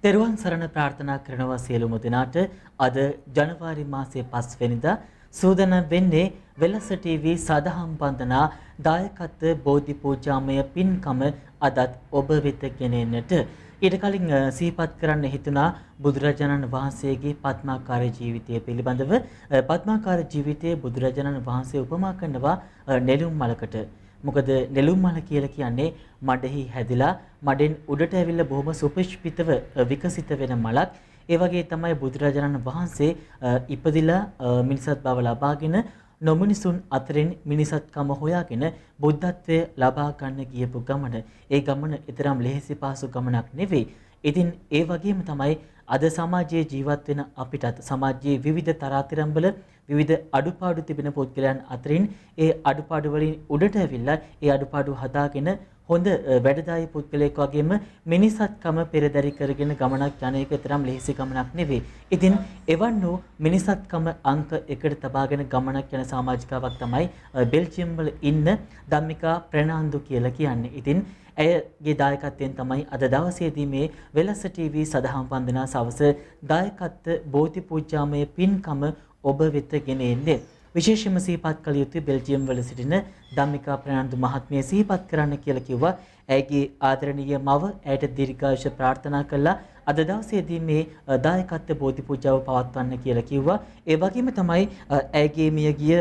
තෙරුවන් සරණ ප්‍රාර්ථනා කරනවා සියලුම දෙනාට අද ජනවාරි මාසයේ 5 වෙනිදා සූදානම් වෙන්නේ වෙලස ටීවී සදහම් වන්දනා දායකත්ව බෝධි පූජාමය පින්කම අදත් ඔබ වෙත ගෙනෙන්නට ඊට කලින් සිහිපත් කරන්න හිතුණා බුදුරජාණන් වහන්සේගේ පద్මාකාර ජීවිතය පිළිබඳව. පద్මාකාර ජීවිතයේ බුදුරජාණන් වහන්සේ උපමා කරනවා නෙළුම් මලකට. මොකද නෙළුම් මල කියලා කියන්නේ මඩෙහි හැදිලා මඩෙන් උඩට ඇවිල්ලා බොහොම සුපුෂ්පිතව විකසිත වෙන මලක්. ඒ වගේ තමයි බුදුරජාණන් වහන්සේ ඉපදිලා මිනිසත් බව ලබාගෙන නොමිනිසුන් අතරින් මිනිසත්කම හොයාගෙන බුද්ධත්වය ලබා ගන්න ගියපු ගමන. ඒ ගමන ඊතරම් ලෙහෙසි පහසු ගමනක් නෙවෙයි. ඉතින් ඒ වගේම තමයි අද සමාජයේ ජීවත් වෙන අපිටත් සමාජයේ විවිධ තරාතිරම්වල විවිධ අඩුපාඩු තිබෙන පුද්ගලයන් අතරින් ඒ අඩුපාඩු වලින් උඩට ඇවිල්ලා ඒ අඩුපාඩු හදාගෙන හොඳ වැඩදායී පුද්ගලයෙක් වගේම මිනිසත්කම පෙරදරි කරගෙන ගමනක් යන එක තරම් ලෙහෙසි ගමනක් නෙවෙයි. ඉතින් එවන් වූ මිනිසත්කම අංක එකට තබාගෙන ගමනක් යන සමාජිකාවක් තමයි බෙල්ජියම් වල ඉන්න ධම්මිකා ප්‍රනාන්දු කියලා කියන්නේ. ඉතින් ඇයගේ දායකත්වයෙන් තමයි අද දවසේදී මේ වෙලස ටීවී සදහම් වන්දනා සවස දායකත්ව බෝධි පූජාමය පින්කම ඔබ වෙත ගෙන එන්නේ. විශේෂයෙන්ම සිහිපත් කළ යුතු බෙල්ජියම් වල සිටින ධම්මිකා ප්‍රනාන්දු මහත්මිය සිහිපත් කරන්න කියලා කිව්වා. ඇයගේ ආදරණීය මව ඇයට දීර්ඝායුෂ ප්‍රාර්ථනා කළා. අද දවසේදී මේ දායකත්ව බෝධි පූජාව පවත්වන්න කියලා කිව්වා. ඒ වගේම තමයි ඇයගේ මියගිය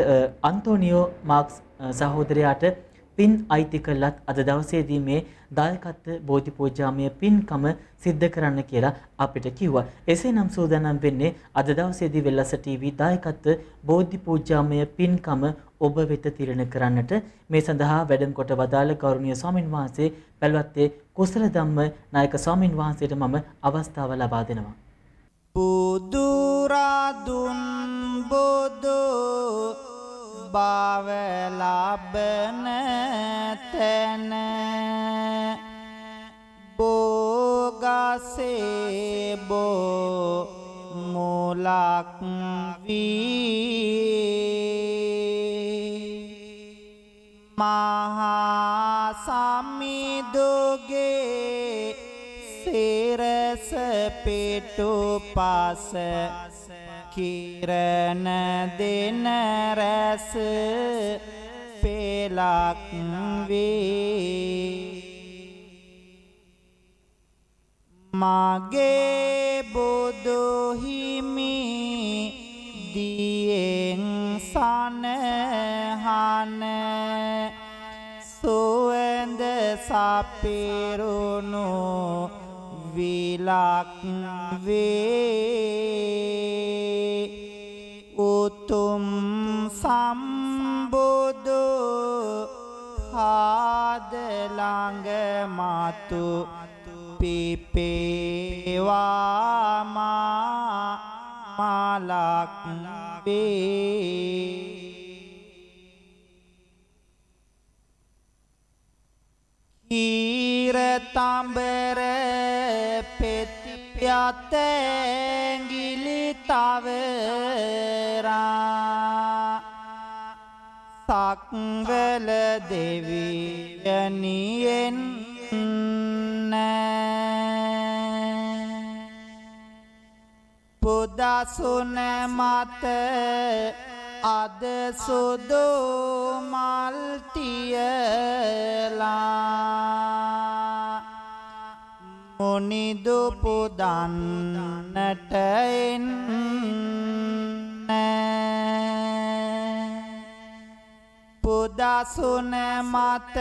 අන්තෝනියෝ මාක්ස් සහෝදරයාට පින් අයිති කළත් අද දවසේදී මේ දායකත්ව බෝධි පූජාමය පින්කම සිද්ධ කරන්න කියලා අපිට කිව්වා. එසේනම් සූදානම් වෙන්නේ අද දවසේදී වෙලස ටීවී දායකත්ව බෝධි පූජාමය පින්කම ඔබ වෙත තිරණ කරන්නට මේ සඳහා වැඩම කොට වදාළ ගෞරවනීය ස්වාමින් වහන්සේ පැලවත්තේ කුසල ධම්ම නායක ස්වාමින් වහන්සේට මම අවස්ථාව ලබා දෙනවා. බුදු රදුන් බුදු බව ලබන තැන බෝගසේ බෝ මුලක් වී මහා සමිඳුගේ සිරස පිටුපස කිරණ දෙන රැස් පෙලක් වේ මගේ බුදු හිමි දියෙන් සනහන සුවඳ සපිරුණු විලක් වේ උතුම් සම්බුදු පාද ළඟ මතු පිපේවා මලක් වේ කීර තඹර පෙති යතැඟිලි තවරා සක්වල දෙවියනියෙන් පුදසුන මත අද සුදු මල් තියලා මුනිදු පුදන්නට එන්න පුදසුන මත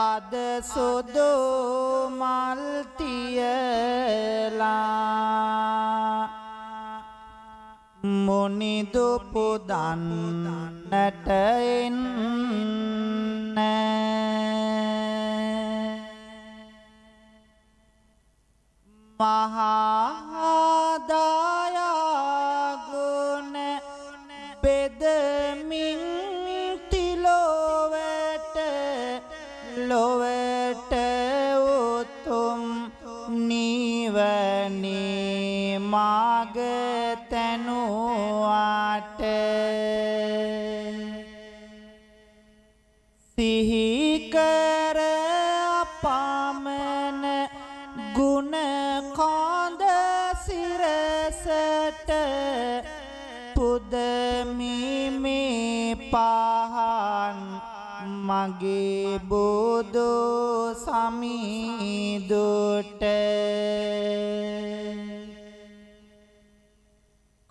අද සුදු මල් තියලා මුනිදු පුදන්නට එන්න මහාදායගුණ බෙදමින් තිලොවට ලොවට උතුම් නිවනේ මග තැනුවාට මගේ බුදු සමිඳුට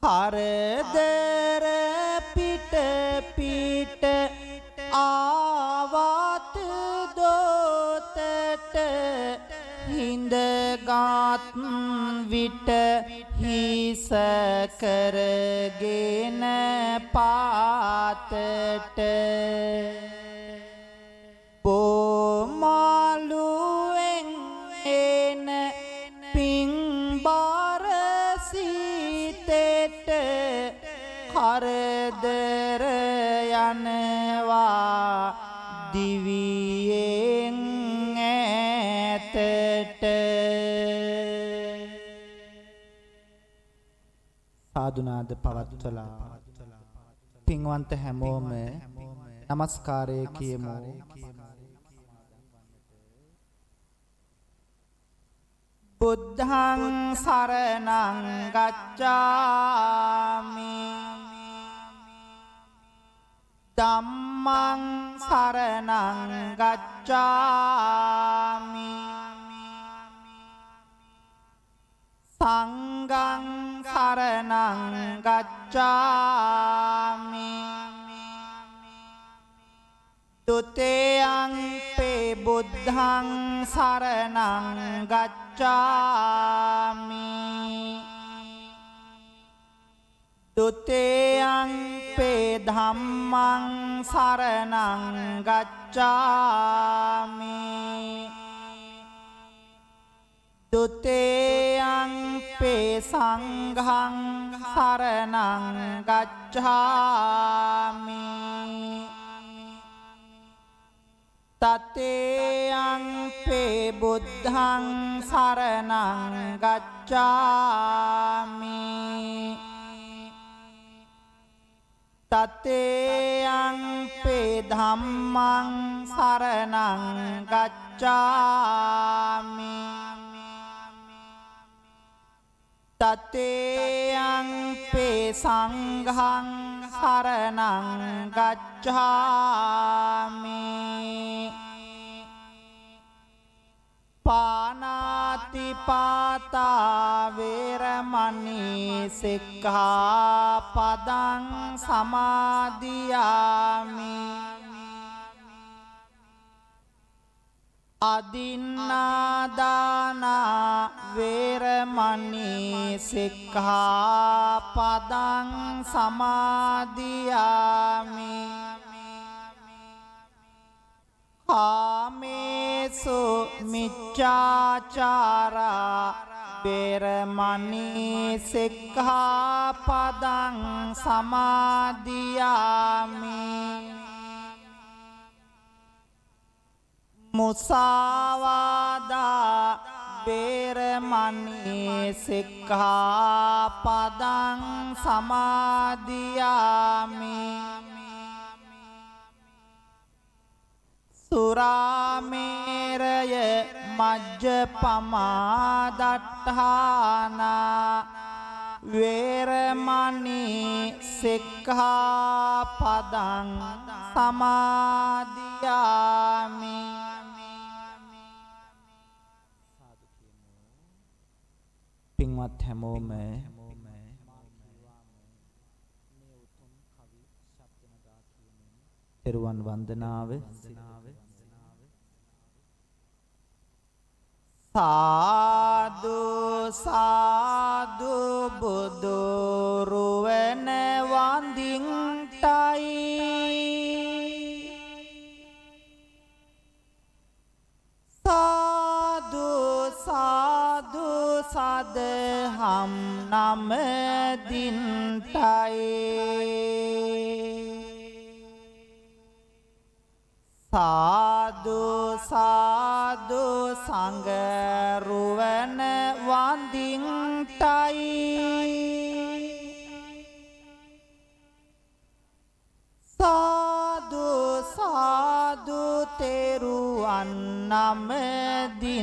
කරදර පිට පිට ආවත් දෝතට හිඳගත් විට හිස කරගෙන පාතට බොමාලුවෙන් එන පිංබාර සිතෙට කරදර යනවා දිවියෙන් ඈතට සාදුනාද පවත්වලා පින්වන්ත හැමෝම නමස්කාරය කියමු. බුද්ධං සරණං ගච්ඡාමි ධම්මං සරණං ගච්ඡාමි සංඝං සරණං ගච්ඡාමි තුතියං පේ බුද්ධං සරණං ගච්ඡාමි තුතියං පේ ධම්මං සරණං ගච්ඡාමි තුතියං පේ සංඝං සරණං ගච්ඡාමි තතේයං පේ බුද්ධං සරණං ගච්ඡාමි තතේයං පේ ධම්මං සරණං ගච්ඡාමි තතේයං පේ සංඝං සරණං ගච්ඡාමි පානාති පාතා වේරමණී සික්ඛාපදං සමාදියාමි අදින්නාදාන වේරමණී සික්ඛාපදං සමාදියාමි කාමේසු මිච්ඡාචාරා වේරමණී සික්ඛාපදං සමාදියාමි මුසාවාදා වේරමණී සික්ඛාපදං සමාදියාමි සුරාමේරය මජ්ජපමා දට්ඨානා වේරමණී සික්ඛාපදං සමාදියාමි පින්වත් හැමෝම තෙරුවන් වන්දනාව සාදු සාදු බුදු රුවන වඳින්ටයි සාදු සාදු සදහම් නමදින්ටයි සාදු සාදු සංගරුවන වඳින්ටයි සාදු සාදු තෙරුවන් නමදින්ටයි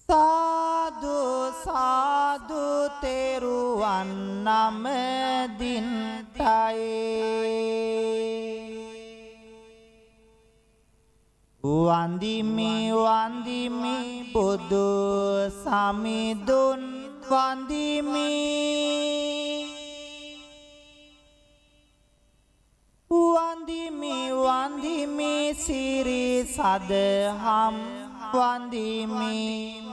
සාදු සාදු තෙරුවන් නම දින්ටයි වන්දිමි වන්දිමි බුදු සමිඳුන් වන්දිමි වන්දිමි වන්දිමි සිරි සදහම් වන්දිමි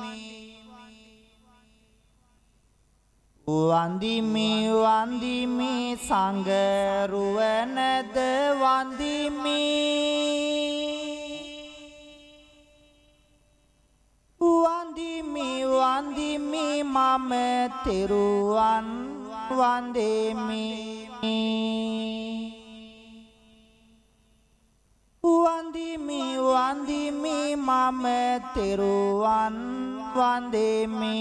වන්දිමි වන්දිමි සංගරුවනද වන්දිමි වන්දිමි වන්දිමි මම තෙරුවන් වන්දිමි වන්දිමි වන්දිමි මම තෙරුවන් වන්දිමි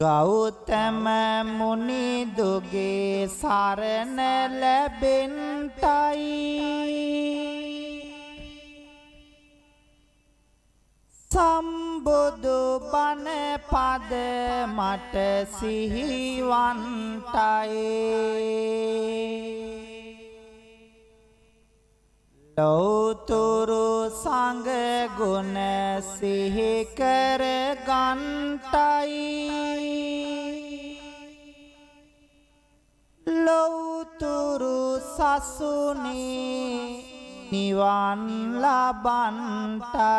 ගෞතම මුනි දුගේ සරණ ලැබෙන්ටයි සම්බුදු බණ පද මට සිහිවන්ටයි ලෞතුරු සංඝ ගුණ සිහි කර ගන්ටයි ලෞතුරු සසුනේ නිවන් ලබන්ටයි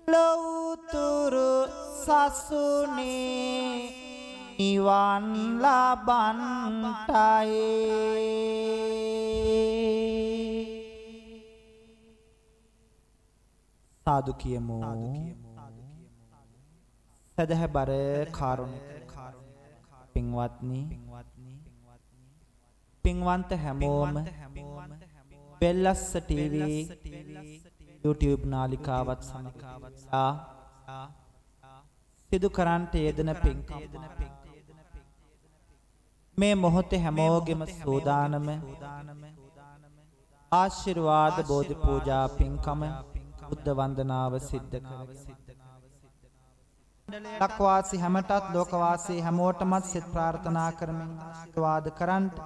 ලෞතුරු සසුනේ නිවන් ලබන්ටයි සාදු කියමු සදහබර කාරුණික පින්වත්නි පින්වන්ත හැමෝම වෙල්ලස්ස ටීවී YouTube නාලිකාවත් සමග සිදු කරන්නට යෙදෙන පින්කම් මේ මොහොතේ හැමෝගෙම සෝදානම ආශිර්වාද බෝධි පූජා පින්කම බුද්ධ වන්දනාව සිද්ධ කරගන්න ලක්වාසී හැමටත් ලෝකවාසී හැමෝටමත් සිත ප්‍රාර්ථනා කරමින් ආශිර්වාද කරන්ට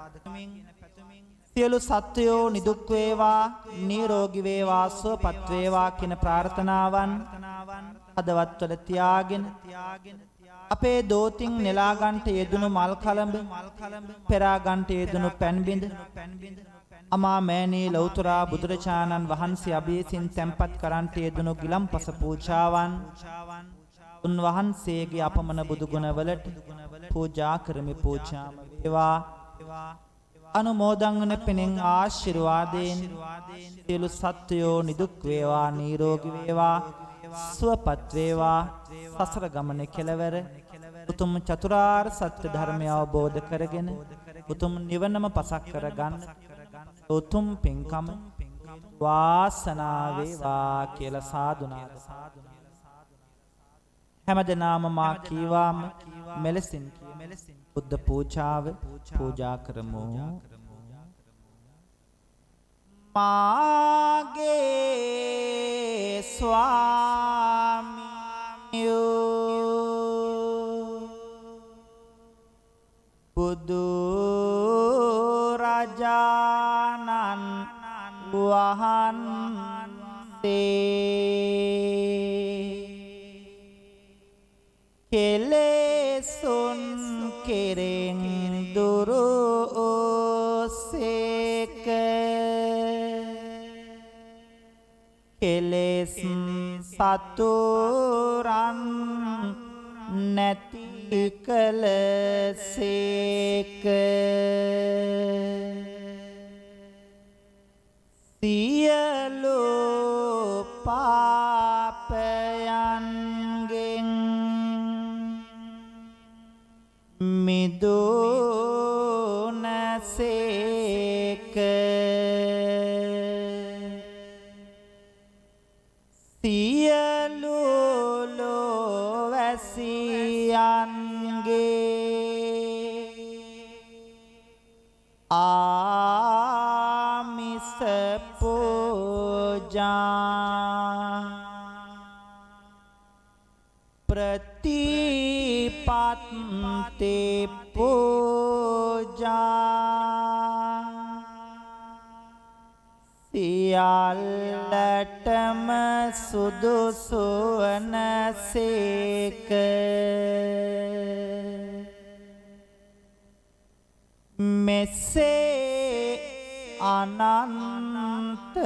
සියලු සත්වයෝ නිදුක් වේවා නිරෝගී වේවා සුවපත් වේවා කියන ප්‍රාර්ථනාවන් හදවත්වල තියාගෙන අපේ දෝතින් නෙලා ගන්නට යෙදුණු මල් කලඹ පෙරා ගන්නට යෙදුණු පැන් බිඳ අමා මෑණී ලෞතර බුදුරජාණන් වහන්සේ අභියසින් තැන්පත් කරන්නට යෙදුණු ගිලම්පස පූජාවන් උන්වහන්සේගේ අපමණ බුදු ගුණවලට පූජා කරමි පූජාම වේවා අනුමෝදන් වන පිණින් ආශිර්වාදයෙන් සියලු සත්වයෝ නිදුක් වේවා නිරෝගී වේවා සුවපත් වේවා සසර ගමන කෙලවර උතුම් චතුරාර්ය සත්‍ය ධර්මය අවබෝධ කරගෙන උතුම් නිවනම පසක් කරගන්න උතුම් පින්කම වාසනාව වේවා කියලා සාදුනාද හැමදෙනාම මා කීවාම මෙලෙසින් බුද්ධ පූජාව පූජා කරමු මාගේ ස්වාමියෝ බුදු රජාණන් වහන්සේ කෙලෙසුන් කෙරෙන් දුරු සේක කෙලෙස් සතුරන් නැති කල සේක සියලු පාපයන්ගෙන් මිදුනසේක සියලු ලෝවැසියන්ගේ ආමිස පූජා ප්‍රතිපත්තේ පූජා සියල්ලටම සුදුසු වනසේක මෙසේ අනන්ත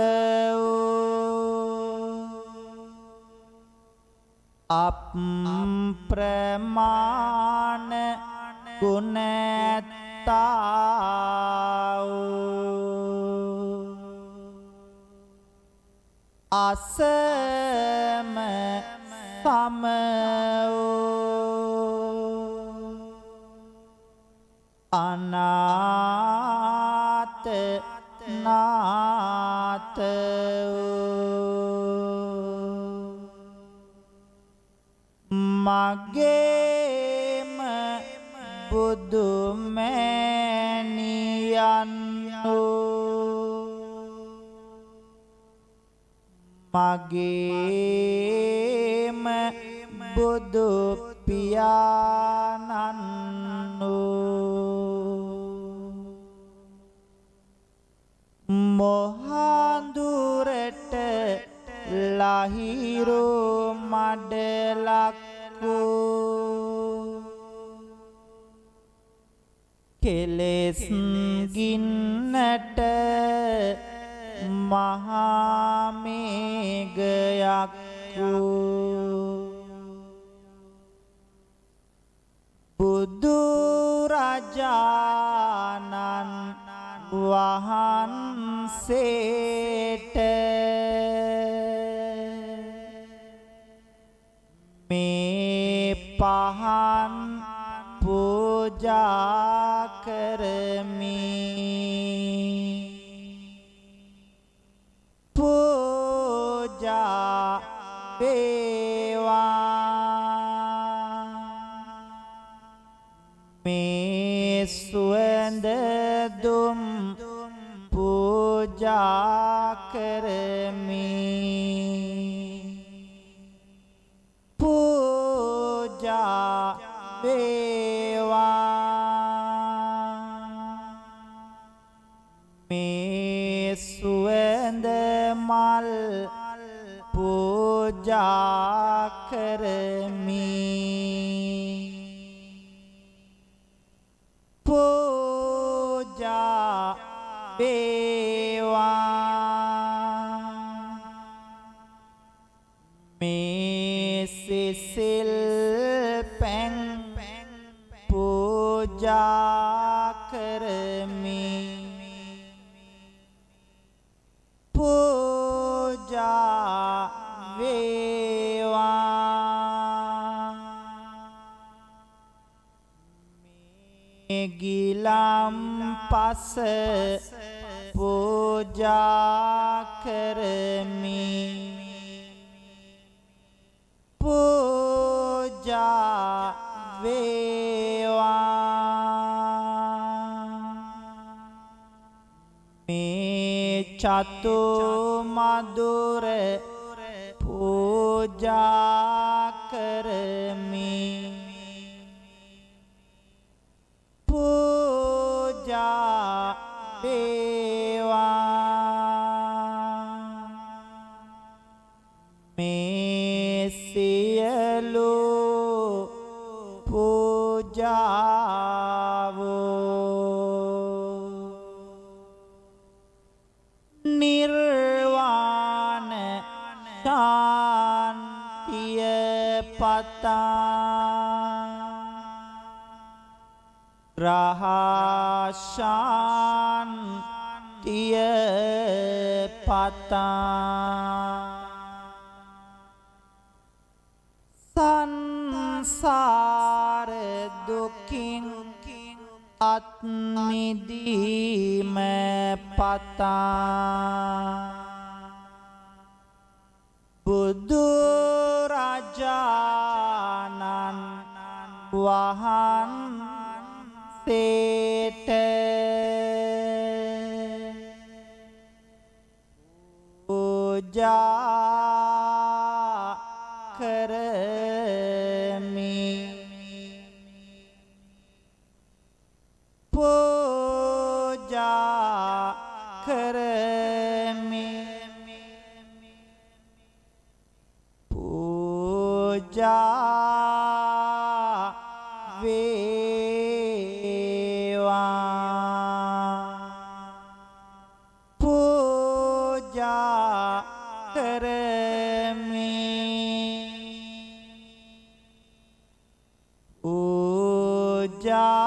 වූ අප්‍රමාණ ගුණතා වූ අසම සම වූ අනාත නාත මගේම බුදු මෑණියන් මගේම බුදු පියාණන් මොහඳුරට ලහිරු මඩලක් කෙලෙස් ගින්නට මහා මේඝයක් බුදු රජාණන් වහන්සේට මේ පහන් පූජා කරමි පූජා වේවා මේ සුවඳ දුම් පූජා කරමි පූජා වේවා මේ සුවඳ මල් පූජා කරමි පූජා වේවා මේ සිසිල් පැන් පූජා කරමි පූජා වේවා මේ ගිලම් පස පූජා කරමි පූජා වේවා මේ චතු මధుර පූජා කරමි පූජා වේවා මේ සියලු පූජාවෝ නිර්වාණ ශාන්තිය පතා රහශාන්තිය පතා සංසාර දුකින් අත් මිදීම පතා බුදු රජාණන් වහන්සේට පූජා කරමි වේවා පූජා කරමි පූජා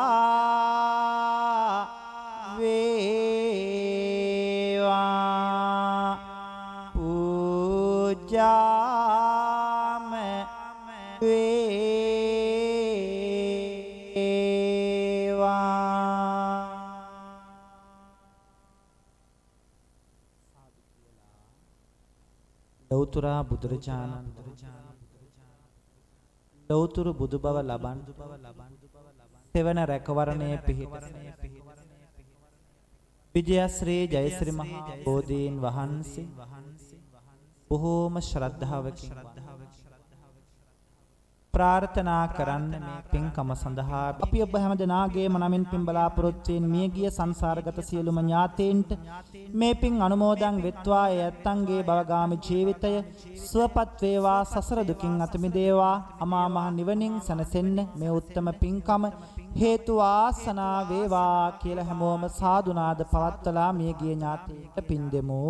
වේවා පූජාම වේවා ලෞතර බුදුරජාණන් ලෞතර බුදු බව ලබන් සෙවන රැකවරණය පිහිට විජයශ්‍රී ජයශ්‍රී මහා බෝධීන් වහන්සේ බොහෝම ශ්‍රද්ධාවකින් ප්‍රාර්ථනා කරන්න මේ පින්කම සඳහා අපි ඔබ හැම දෙනාගේම නමින් පින් බලාපොරොත්තු වෙන මියගිය සංසාරගත සියලුම ඥාතීන්ට මේ පින් අනුමෝදන් වෙත්වා යත්තන්ගේ භවගාමී ජීවිතය සුවපත් වේවා සසර දුකින් අත මිදේවා අමා මහ නිවනින් සැනසෙන්න මේ උත්තම පින්කම හේතු ආසනා වේවා කියලා හැමෝම සාදුනාද පවත්වලා මියගිය ඥාතීන්ට පින් දෙමු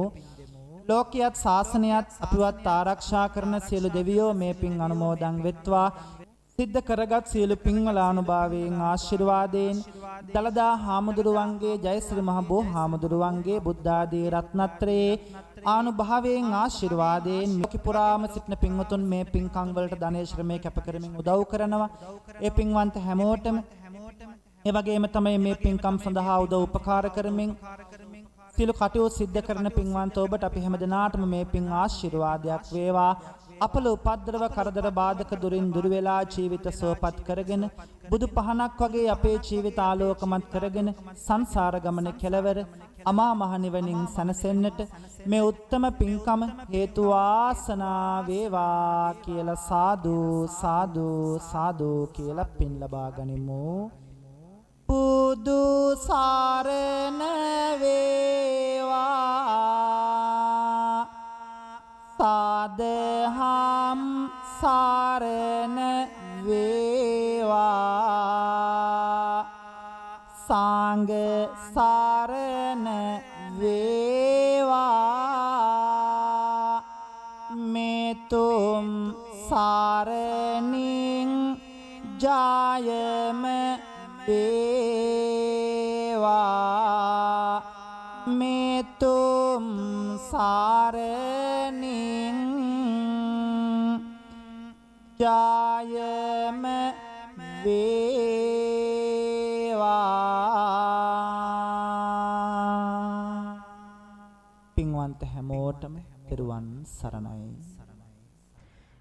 ලෝකියත් ශාසනයත් අපිවත් ආරක්ෂා කරන සියලු දෙවියෝ මේ පින් අනුමෝදන් වෙත්වා සිද්ධ කරගත් සියලු පින්වල අනුභවයෙන් ආශිර්වාදයෙන් දලදා හාමුදුරුවන්ගේ ජයශ්‍රී මහ බෝ හාමුදුරුවන්ගේ බුද්ධ ආදී රත්නත්‍රයේ ආනුභවයෙන් ආශිර්වාදයෙන් මුකි පුරාම සිටින පින්වතුන් මේ පින්කම් වලට ධනය ශ්‍රමයේ කැප කරමින් උදව් කරනවා ඒ පින්වන්ත හැමෝටම ඒ වගේම තමයි මේ පින්කම් සඳහා උදව් උපකාර කරමින් සියලු කටයුතු සිද්ධ කරන පින්වන්ත ඔබට අපි හැමදෙනාටම මේ පින් ආශිර්වාදයක් වේවා අපල උපද්දරව කරදර බාධක දුරින් දුර වෙලා ජීවිත සුවපත් කරගෙන බුදු පහනක් වගේ අපේ ජීවිත ආලෝකමත් කරගෙන සංසාර ගමන කෙලවර අමා මහ නිවනින් සැනසෙන්නට මේ උත්තම පින්කම හේතු වාසනා වේවා කියලා සාදු සාදු සාදු කියලා පින් ලබා ගනිමු බුදු සරණ වේවා සාදහම් සරණ වේවා සංඝ සරණ වේවා මෙතුම් සරණින් ජයම වේවා මෙතුම් සරණින් ජයම වේවා පින්වන්ත හැමෝටම පෙරුවන් සරණයි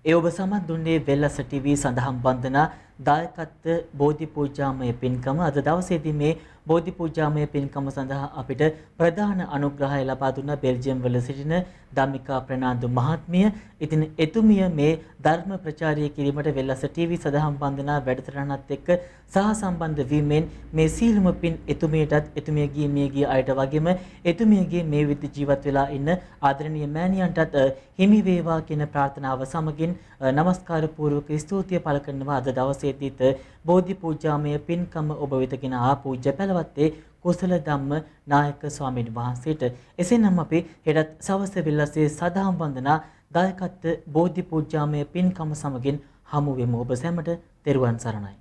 ඒ ඔබ සමත් දුන්නේ වෙල්ලස ටීවී සඳහන් වන්දනා දායකත්ව බෝධි පූජාමය පින්කම අද දවසේදී මේ බෝධි පූජාමය පින්කම සඳහා අපිට ප්‍රධාන අනුග්‍රහය ලබා දුන්න බෙල්ජියම් වල සිටින ධම්මිකා ප්‍රනාන්දු මහත්මිය. ඉතින් එතුමිය මේ ධර්ම ප්‍රචාරය කිරීමට වෙල්ලස ටීවී සඳහන් වන්දනා වැඩසටහනත් එක්ක සහසම්බන්ධ වීමෙන් මේ සීලම පින් එතුමියටත් එතුමියගේ මියගිය අයට වගේම එතුමියගේ මේ විදි ජීවත් වෙලා ඉන්න ආදරණීය මෑණියන්ටත් හිමි වේවා කියන ප්‍රාර්ථනාව සමගින් නමස්කාර පූර්වක ස්තුතිය පළ කරනවා අද දවසේදීත් බෝධි පූජාමය පින්කම ඔබ වෙතගෙන ආ පූජ්‍ය පැලවත්තේ කුසල ධම්ම නායක ස්වාමීන් වහන්සේට එසේනම් අපි හෙටත් සවස් වෙල්ලසේ සදාම් වන්දනා දායකත්ව බෝධි පූජාමය පින්කම සමගින් හමු වෙමු ඔබ සැමට තෙරුවන් සරණයි